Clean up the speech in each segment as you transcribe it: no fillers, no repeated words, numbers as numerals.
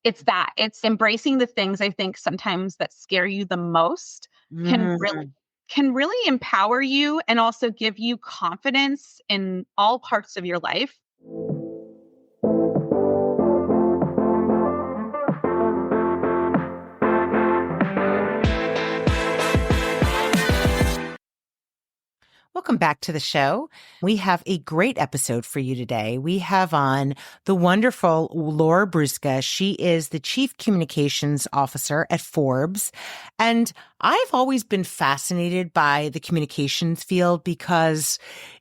It's embracing the things I think sometimes that scare you the most can really Mm. can really empower you and also give you confidence in all parts of your life. Welcome back to the show. We have a great episode for you today. We have on the wonderful Laura Brusca. She is the Chief Communications Officer at Forbes. And I've always been fascinated by the communications field because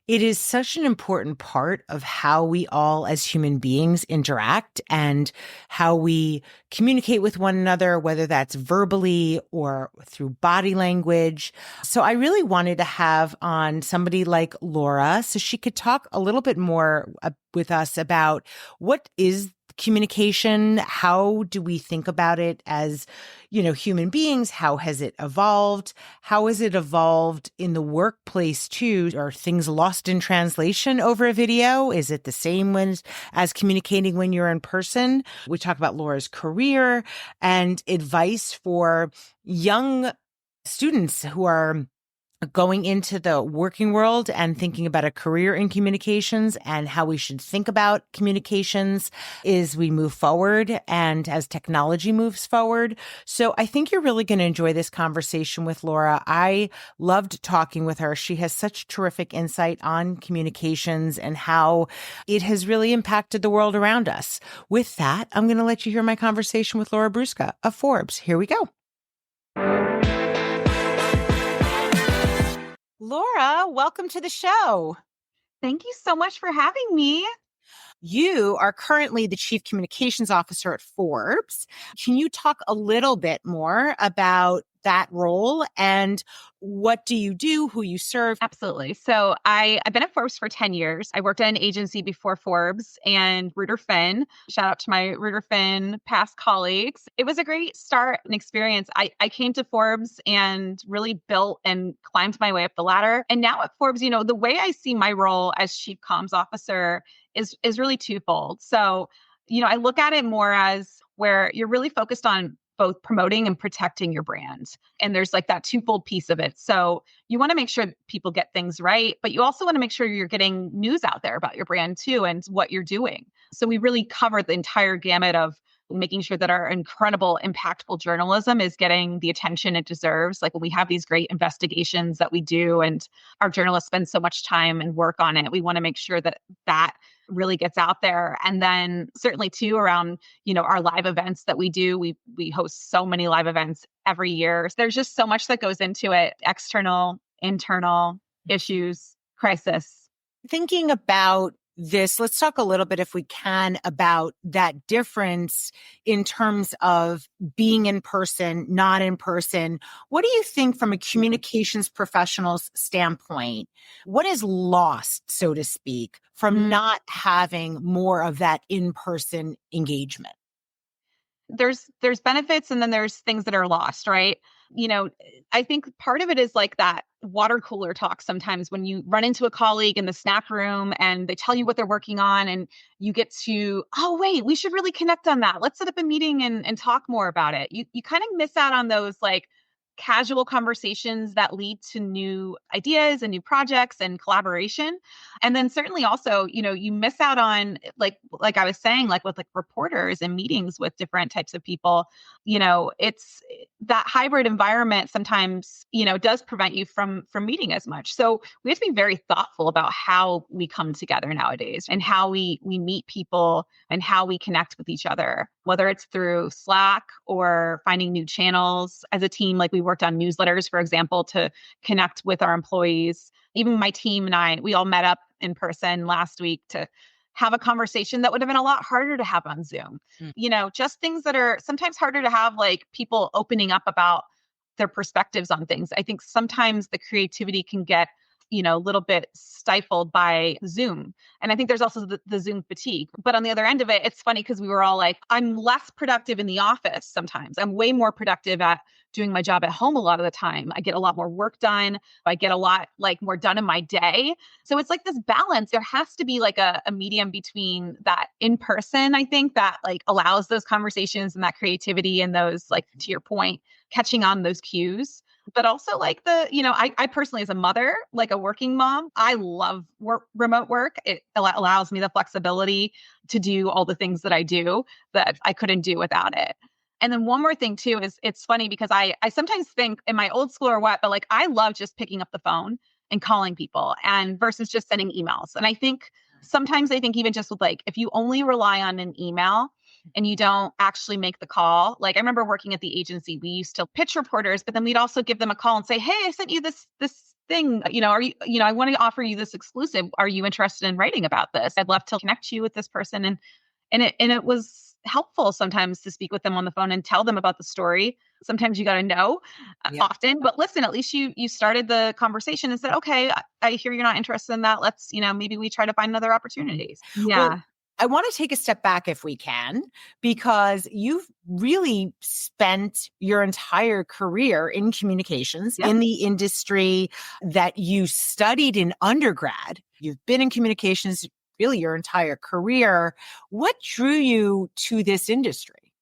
it is such an important part of how we all as human beings interact and how we communicate with one another, whether that's verbally or through body language. So I really wanted to have on somebody like Laura so she could talk a little bit more with us about what is communication? How do we think about it as, human beings? How has it evolved? How has it evolved in the workplace too? Are things lost in translation over a video? Is it the same as communicating when you're in person? We talk about Laura's career and advice for young students who are going into the working world and thinking about a career in communications and how we should think about communications as we move forward and as technology moves forward. So I think you're really going to enjoy this conversation with Laura. I loved talking with her. She has such terrific insight on communications and how it has really impacted the world around us. With that, I'm going to let you hear my conversation with Laura Brusca of Forbes. Here we go. Laura, welcome to the show. Thank you so much for having me. You are currently the Chief Communications Officer at Forbes. Can you talk a little bit more about that role and what do you do, who you serve? Absolutely. So I've been at Forbes for 10 years. I worked at an agency before Forbes and Reuter Finn. Shout out to my Reuter Finn past colleagues. It was a great start and experience. I came to Forbes and really built and climbed my way up the ladder. And now at Forbes, the way I see my role as Chief Comms Officer is really twofold. So, I look at it more as where you're really focused on both promoting and protecting your brand. And there's like that twofold piece of it. So you want to make sure people get things right, but you also want to make sure you're getting news out there about your brand too and what you're doing. So we really covered the entire gamut of making sure that our incredible, impactful journalism is getting the attention it deserves. Like when we have these great investigations that we do and our journalists spend so much time and work on it, we want to make sure that that really gets out there. And then certainly too around, our live events that we do. We host so many live events every year. There's just so much that goes into it, external, internal issues, crisis. Thinking about this, let's talk a little bit, if we can, about that difference in terms of being in person, not in person. What do you think from a communications professional's standpoint? What is lost, so to speak, from not having more of that in-person engagement? There's benefits and then there's things that are lost, right? I think part of it is like that water cooler talk sometimes when you run into a colleague in the snack room and they tell you what they're working on and you get to, oh, wait, we should really connect on that. Let's set up a meeting and talk more about it. You kind of miss out on those like casual conversations that lead to new ideas and new projects and collaboration. And then certainly also, you miss out on like I was saying, like with like reporters and meetings with different types of people, it's that hybrid environment sometimes, does prevent you from meeting as much. So we have to be very thoughtful about how we come together nowadays and how we meet people and how we connect with each other, whether it's through Slack or finding new channels as a team. Like we worked on newsletters, for example, to connect with our employees. Even my team and I, we all met up in person last week to have a conversation that would have been a lot harder to have on Zoom. Just things that are sometimes harder to have, like people opening up about their perspectives on things. I think sometimes the creativity can get a little bit stifled by Zoom. And I think there's also the Zoom fatigue. But on the other end of it, it's funny because we were all like, I'm less productive in the office sometimes. I'm way more productive at doing my job at home a lot of the time. I get a lot more work done. I get a lot like more done in my day. So it's like this balance. There has to be like a medium between that in person, I think, that like allows those conversations and that creativity and those, like, to your point, catching on those cues. But also like I personally, as a mother, like a working mom, I love remote work. It allows me the flexibility to do all the things that I do that I couldn't do without it. And then one more thing too is it's funny because I sometimes think in my old school or what, but like I love just picking up the phone and calling people and versus just sending emails. And I think sometimes I think even just with like if you only rely on an email and you don't actually make the call. Like I remember working at the agency, we used to pitch reporters, but then we'd also give them a call and say, "Hey, I sent you this thing, are you, I want to offer you this exclusive. Are you interested in writing about this? I'd love to connect you with this person." And it was helpful sometimes to speak with them on the phone and tell them about the story. Sometimes you got to know Yeah. often, but listen, at least you started the conversation and said, "Okay, I hear you're not interested in that. Let's, maybe we try to find other opportunities." Well, Yeah. I want to take a step back if we can, because you've really spent your entire career in communications Yep. in the industry that you studied in undergrad. You've been in communications really your entire career. What drew you to this industry?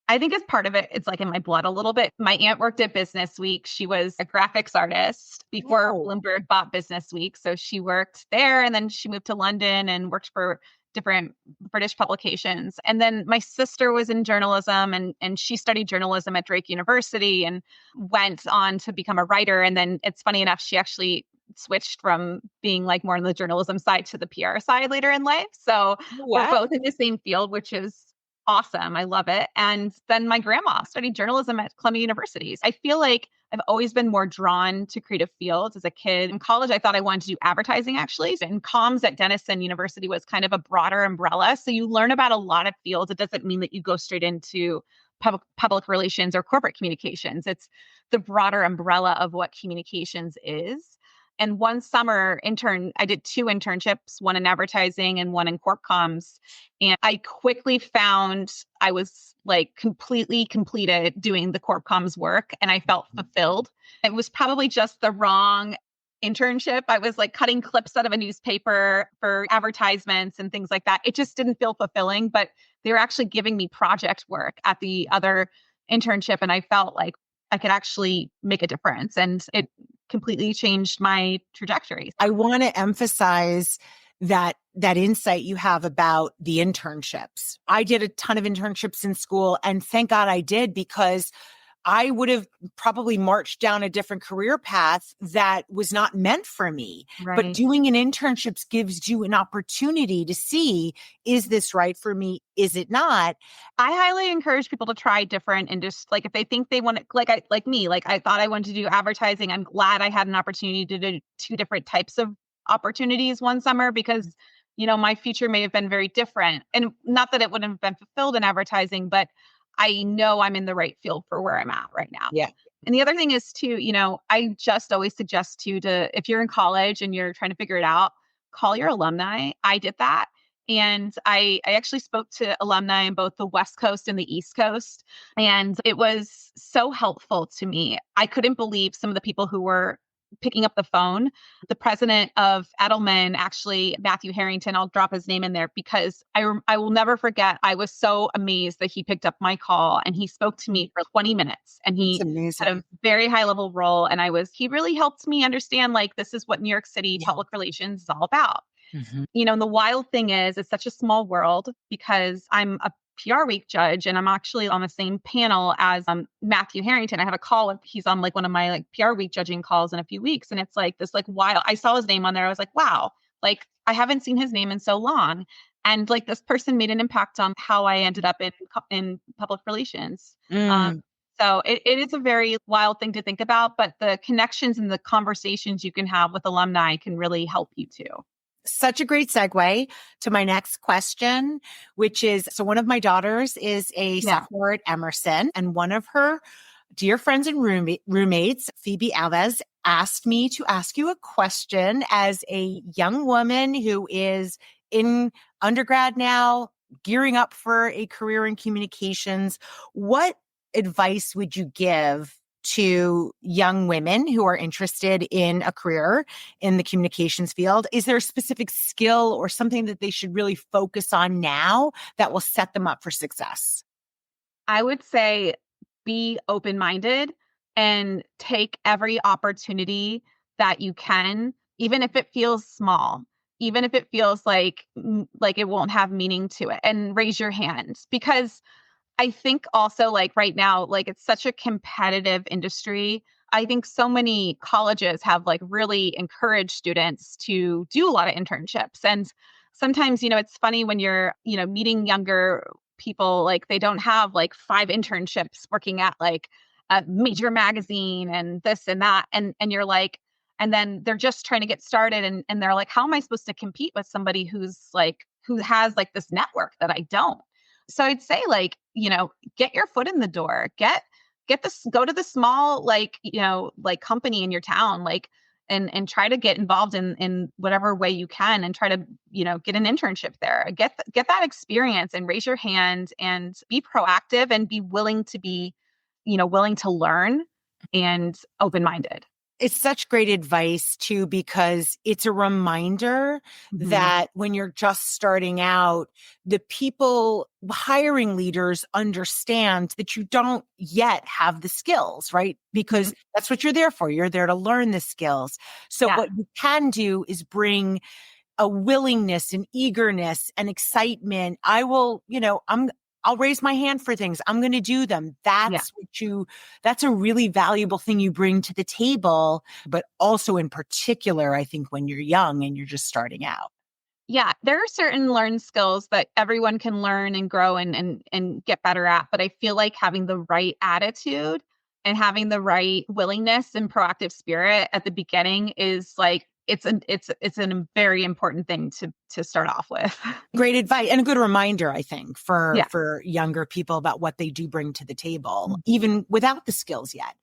I think as part of it, it's like in my blood a little bit. My aunt worked at Business Week. She was a graphics artist before Oh, Bloomberg bought Business Week. So she worked there and then she moved to London and worked for different British publications. And then my sister was in journalism and she studied journalism at Drake University and went on to become a writer. And then it's funny enough, she actually switched from being like more on the journalism side to the PR side later in life. So we're wow. both in the same field, which is awesome. I love it. And then my grandma studied journalism at Columbia University. I feel like I've always been more drawn to creative fields as a kid. In college, I thought I wanted to do advertising actually. And comms at Denison University was kind of a broader umbrella. So you learn about a lot of fields. It doesn't mean that you go straight into public relations or corporate communications. It's the broader umbrella of what communications is. And one summer I did two internships, one in advertising and one in corp comms. And I quickly found I was like completely completed doing the corp comms work and I felt fulfilled. It was probably just the wrong internship. I was like cutting clips out of a newspaper for advertisements and things like that. It just didn't feel fulfilling, but they were actually giving me project work at the other internship. And I felt like I could actually make a difference. And it completely changed my trajectory. I want to emphasize that insight you have about the internships. I did a ton of internships in school, and thank God I did, because I would have probably marched down a different career path that was not meant for me. But Right. doing an internship gives you an opportunity to see, is this right for me? Is it not? I highly encourage people to try different industries. Like if they think they want to, like me, like I thought I wanted to do advertising. I'm glad I had an opportunity to do two different types of opportunities one summer because, my future may have been very different. And not that it wouldn't have been fulfilled in advertising, but I know I'm in the right field for where I'm at right now. Yeah. And the other thing is too, I just always suggest if you're in college and you're trying to figure it out, call your alumni. I did that. And I actually spoke to alumni in both the West Coast and the East Coast. And it was so helpful to me. I couldn't believe some of the people who were picking up the phone. The president of Edelman, actually, Matthew Harrington, I'll drop his name in there because I will never forget. I was so amazed that he picked up my call and he spoke to me for 20 minutes and It's he had amazing. a very high level role. And he really helped me understand like, this is what New York City Yeah. public relations is all about. Mhm. And the wild thing is, it's such a small world because I'm a PR Week judge and I'm actually on the same panel as Matthew Harrington. I have a call with, he's on like one of my like PR Week judging calls in a few weeks. And it's like this like wild, I saw his name on there. I was like, wow, like I haven't seen his name in so long. And like this person made an impact on how I ended up in public relations. Um, Mm. so it is a very wild thing to think about, but the connections and the conversations you can have with alumni can really help you too. Such a great segue to my next question, which is, so one of my daughters is a Yeah. sophomore at Emerson, and one of her dear friends and roommates, Phoebe Alves asked me to ask you a question as a young woman who is in undergrad now, gearing up for a career in communications. What advice would you give to young women who are interested in a career in the communications field? Is there a specific skill or something that they should really focus on now that will set them up for success? I would say be open-minded and take every opportunity that you can, even if it feels small, even if it feels like it won't have meaning to it, and raise your hand. Because I think also like right now, like it's such a competitive industry. I think so many colleges have like really encouraged students to do a lot of internships. And sometimes, it's funny when you're, meeting younger people, like they don't have like 5 internships working at like a major magazine and this and that. And you're like, and then they're just trying to get started and they're like, how am I supposed to compete with somebody who has like this network that I don't? So I'd say like, get your foot in the door. Get this go to the small like, like company in your town, like and try to get involved in whatever way you can and try to, get an internship there. Get that experience and raise your hand and be proactive and be willing to be, willing to learn and open-minded. It's such great advice too, because it's a reminder Mhm. that when you're just starting out, the people hiring leaders understand that you don't yet have the skills, right? Mhm. Because that's what you're there for. You're there to learn the skills. So Yeah. what you can do is bring a willingness and eagerness and excitement. I'll raise my hand for things. I'm going to do them. Yeah. That's a really valuable thing you bring to the table, but also in particular, I think when you're young and you're just starting out. Yeah, there are certain learned skills that everyone can learn and grow and get better at, but I feel like having the right attitude and having the right willingness and proactive spirit at the beginning is like it's a very important thing to start off with. Great advice and a good reminder, I think, for Yeah. for younger people about what they do bring to the table, Mhm. even without the skills yet.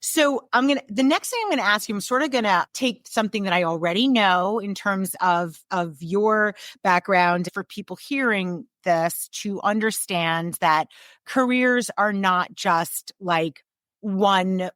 So the next thing I'm gonna ask you, I'm sort of gonna take something that I already know in terms of your background for people hearing this to understand that careers are not just like one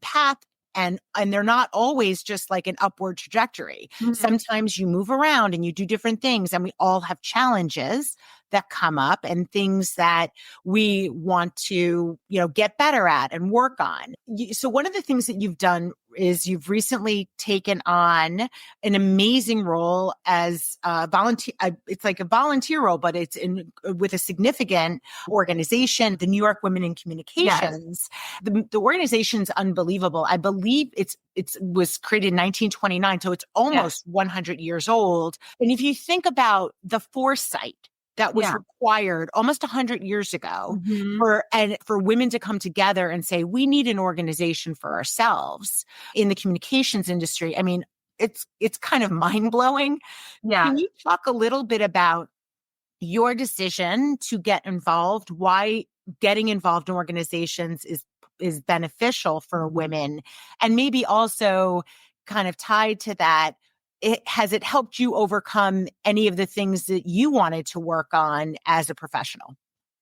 path and they're not always just like an upward trajectory. Mhm. Sometimes you move around and you do different things, and we all have challenges that come up and things that we want to, get better at and work on. So one of the things that you've done is you've recently taken on an amazing role as a volunteer. It's like a volunteer role, but it's in with a significant organization, the New York Women in Yes. Communications. The organization's unbelievable. I believe it was created in 1929, so it's Yeah. almost 100 years old. And if you think about the foresight that was Yeah. required almost 100 years ago Mhm. for women to come together and say we need an organization for ourselves in the communications industry. I mean, it's kind of mind-blowing. Yeah. Can you talk a little bit about your decision to get involved, why getting involved in organizations is beneficial for women, and maybe also kind of tied to that, has it helped you overcome any of the things that you wanted to work on as a professional?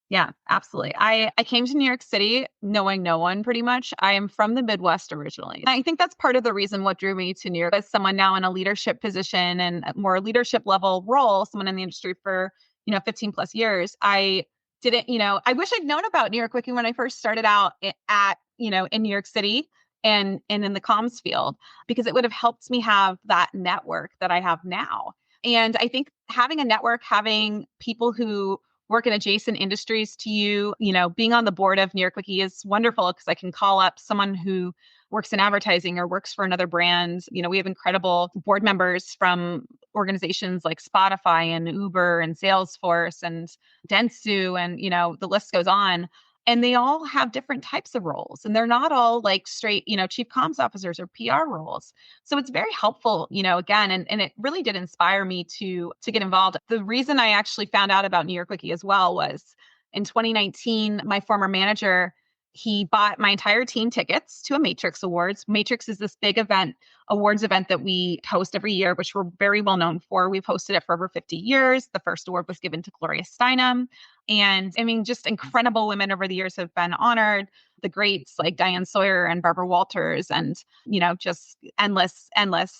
Yeah, absolutely. I came to New York City knowing no one pretty much. I am from the Midwest originally. And I think that's part of the reason what drew me to New York as someone now in a leadership position and a more leadership level role, someone in the industry for, 15 plus years. I didn't, I wish I'd known about New York Wiki when I first started out at, in New York City and in the comms field, because it would have helped me have that network that I have now. And I think having a network, having people who work in adjacent industries to you. Being on the board of New York Wiki is wonderful because I can call up someone who works in advertising or works for another brand. We have incredible board members from organizations like Spotify and Uber and Salesforce and Dentsu and, the list goes on. And they all have different types of roles and they're not all like straight, chief comms officers or PR roles. So it's very helpful, again, and it really did inspire me to get involved. The reason I actually found out about New York Wiki as well was in 2019, my former manager he bought my entire team tickets to a Matrix Awards. Matrix is this big awards event that we host every year, which we're very well known for. We've hosted it for over 50 years. The first award was given to Gloria Steinem. And I mean, just incredible women over the years have been honored. The greats like Diane Sawyer and Barbara Walters, and, just endless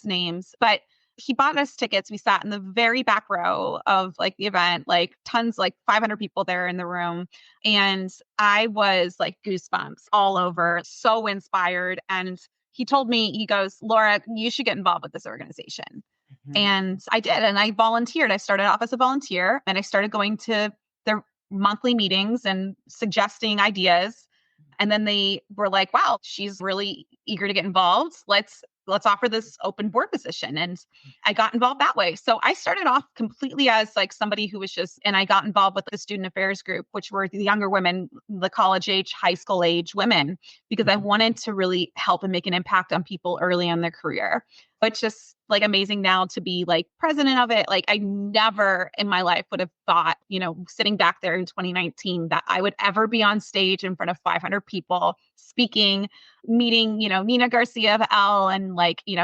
names. But he bought us tickets. We sat in the very back row of like the event, like tons, like 500 people there in the room. And I was like goosebumps all over, so inspired. And he told me, he goes, Laura, you should get involved with this organization. And I did. And I volunteered. I started off as a volunteer and I started going to their monthly meetings and suggesting ideas. And then they were like, wow, she's really eager to get involved. Let's offer this open board position. And I got involved that way. So I started off completely as like somebody who was and I got involved with the student affairs group, which were the younger women, the college age, high school age women, because I wanted to really help and make an impact on people early in their career. But it's just like amazing now to be like president of it. Like I never in my life would have thought, sitting back there in 2019 that I would ever be on stage in front of 500 people speaking, meeting, Nina Garcia of L and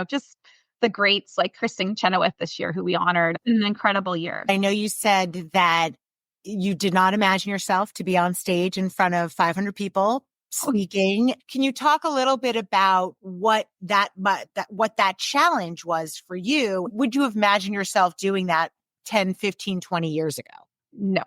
just the greats like Kristen Chenoweth this year, who we honored. An incredible year. I know you said that you did not imagine yourself to be on stage in front of 500 people speaking. Can you talk a little bit about what that challenge was for you? Would you have imagined yourself doing that 10, 15, 20 years ago? No.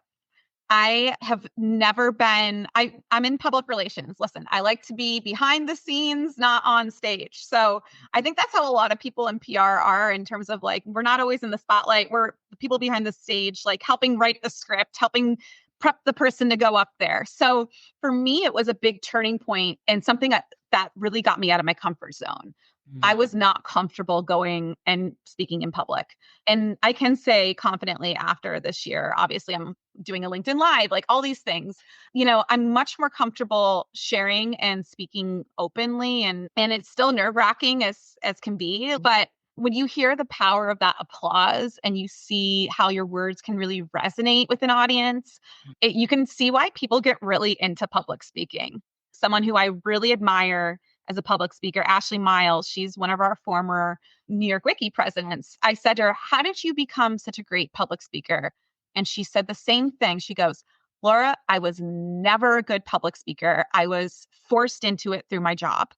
I have never been, I'm in public relations. Listen, I like to be behind the scenes, not on stage. So I think that's how a lot of people in PR are, in terms of like, we're not always in the spotlight. We're the people behind the stage, like helping write the script, helping prep the person to go up there. So for me, it was a big turning point and something that really got me out of my comfort zone. I was not comfortable going and speaking in public. And I can say confidently after this year, obviously I'm doing a LinkedIn Live, like all these things, I'm much more comfortable sharing and speaking openly, and it's still nerve-wracking as can be. But when you hear the power of that applause and you see how your words can really resonate with an audience, you can see why people get really into public speaking. Someone who I really admire as a public speaker, Ashley Miles, she's one of our former NYWICI presidents. I said to her, how did you become such a great public speaker? And she said the same thing. She goes, Laura, I was never a good public speaker. I was forced into it through my job.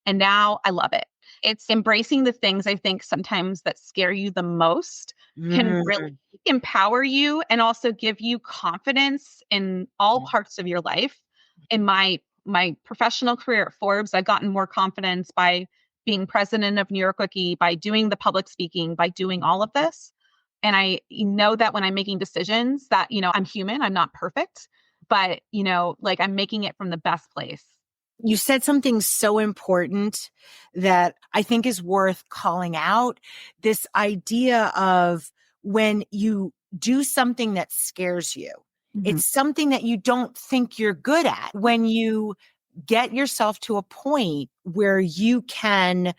And now I love it. It's embracing the things I think sometimes that scare you the most can really empower you and also give you confidence in all parts of your life. In my professional career at Forbes, I've gotten more confidence by being president of NYWICI, by doing the public speaking, by doing all of this. And I know that when I'm making decisions that, I'm human, I'm not perfect, but, like I'm making it from the best place. You said something so important that I think is worth calling out. This idea of when you do something that scares you, it's something that you don't think you're good at. When you get yourself to a point where you can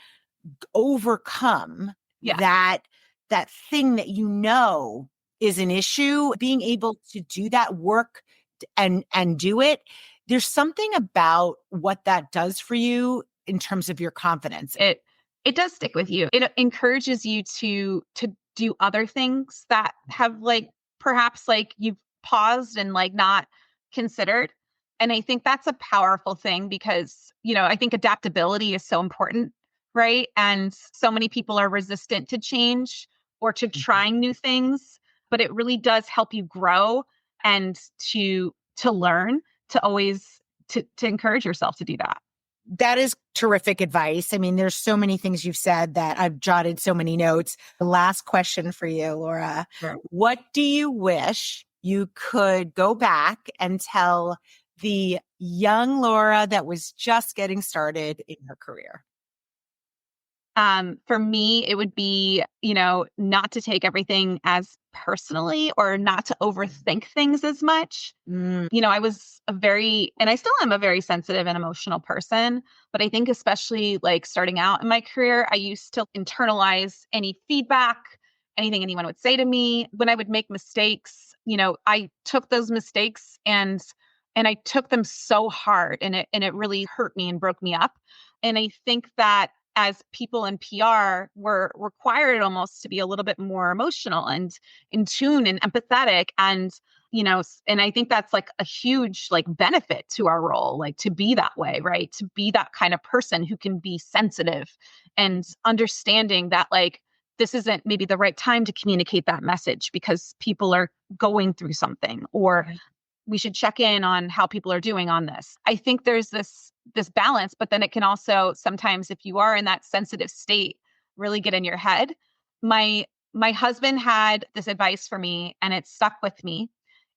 overcome that thing that is an issue, being able to do that work and do it, there's something about what that does for you in terms of your confidence. It does stick with you. It encourages you to do other things that have perhaps you've paused and not considered. And I think that's a powerful thing because, I think adaptability is so important, right? And so many people are resistant to change or to trying new things, but it really does help you grow and to learn, to always to encourage yourself to do that. That is terrific advice. I mean, there's so many things you've said that I've jotted so many notes. The last question for you, Laura. Sure. What do you wish you could go back and tell the young Laura that was just getting started in her career? For me, it would be, not to take everything as personally or not to overthink things as much. I was and I still am a very sensitive and emotional person, but I think especially starting out in my career, I used to internalize any feedback, anything anyone would say to me. When I would make mistakes, I took those mistakes and And I took them so hard, and it really hurt me and broke me up. And I think that as people in PR, we're required almost to be a little bit more emotional and in tune and empathetic. And, and I think that's like a huge like benefit to our role, like to be that way, right? To be that kind of person who can be sensitive and understanding that like this isn't maybe the right time to communicate that message because people are going through something, or we should check in on how people are doing on this. I think there's this balance, but then it can also sometimes, if you are in that sensitive state, really get in your head. My husband had this advice for me, and it stuck with me.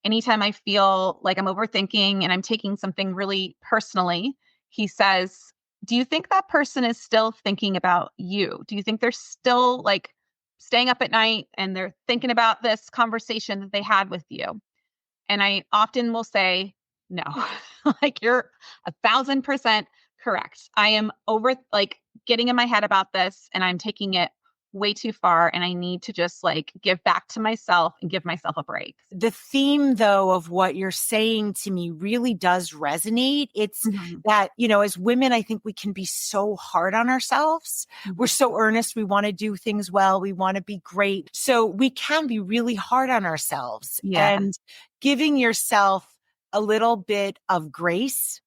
Anytime I feel like I'm overthinking and I'm taking something really personally, he says, "Do you think that person is still thinking about you? Do you think they're still like staying up at night and they're thinking about this conversation that they had with you?" And I often will say, no, like you're 1,000% correct. I am over like getting in my head about this, and I'm taking it way too far. And I need to just like give back to myself and give myself a break. The theme, though, of what you're saying to me really does resonate. It's that, as women, I think we can be so hard on ourselves. We're so earnest. We want to do things well. We want to be great. So we can be really hard on ourselves. Yeah. And giving yourself a little bit of grace,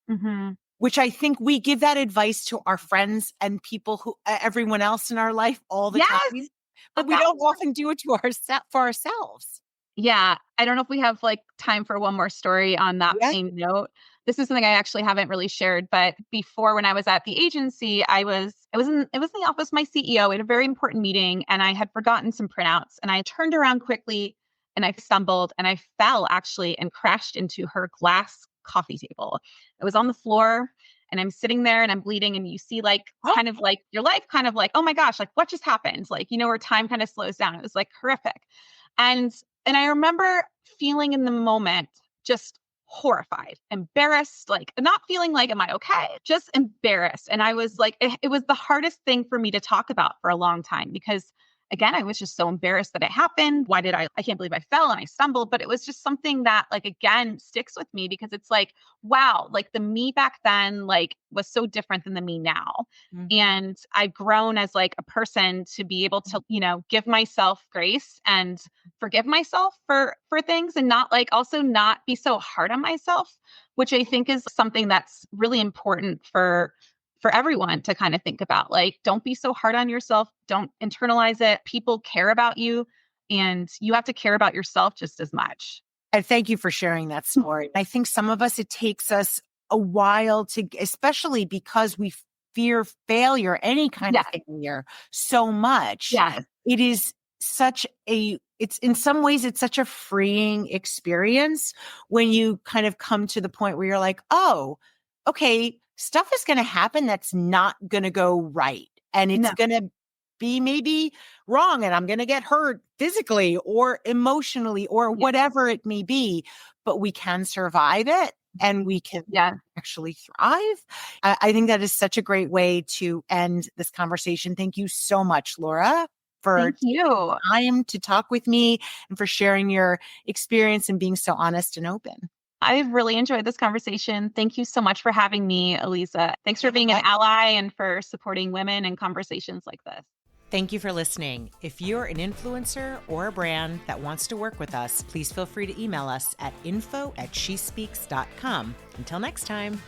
which I think we give that advice to our friends and people everyone else in our life all the time, but we don't often do it to for ourselves. Yeah. I don't know if we have like time for one more story on that same note. This is something I actually haven't really shared, but before, when I was at the agency, it was in the office of my CEO. We had a very important meeting, and I had forgotten some printouts, and I turned around quickly and I stumbled and I fell actually and crashed into her glass coffee table. It was on the floor, and I'm sitting there and I'm bleeding, and you see like kind of like your life kind of like, oh my gosh, like what just happened? Like, where time kind of slows down. It was like horrific. And I remember feeling in the moment just horrified, embarrassed, like not feeling like, am I okay? Just embarrassed. And I was like, it was the hardest thing for me to talk about for a long time because again, I was just so embarrassed that it happened. Why did I can't believe I fell and I stumbled, but it was just something that like, again, sticks with me because it's like, wow, like the me back then, like was so different than the me now. And I've grown as like a person to be able to, give myself grace and forgive myself for things, and not like also not be so hard on myself, which I think is something that's really important for everyone to kind of think about. Like, don't be so hard on yourself. Don't internalize it. People care about you, and you have to care about yourself just as much. And thank you for sharing that story. I think some of us, it takes us a while to, especially because we fear failure, any kind of failure so much. It is it's in some ways, it's such a freeing experience when you kind of come to the point where you're like, oh, okay, stuff is going to happen that's not going to go right. And it's going to be maybe wrong, and I'm going to get hurt physically or emotionally or whatever it may be, but we can survive it and we can actually thrive. I think that is such a great way to end this conversation. Thank you so much, Laura, for taking time to talk with me and for sharing your experience and being so honest and open. I've really enjoyed this conversation. Thank you so much for having me, Elisa. Thanks for being an ally and for supporting women in conversations like this. Thank you for listening. If you're an influencer or a brand that wants to work with us, please feel free to email us at info@shespeaks.com. Until next time.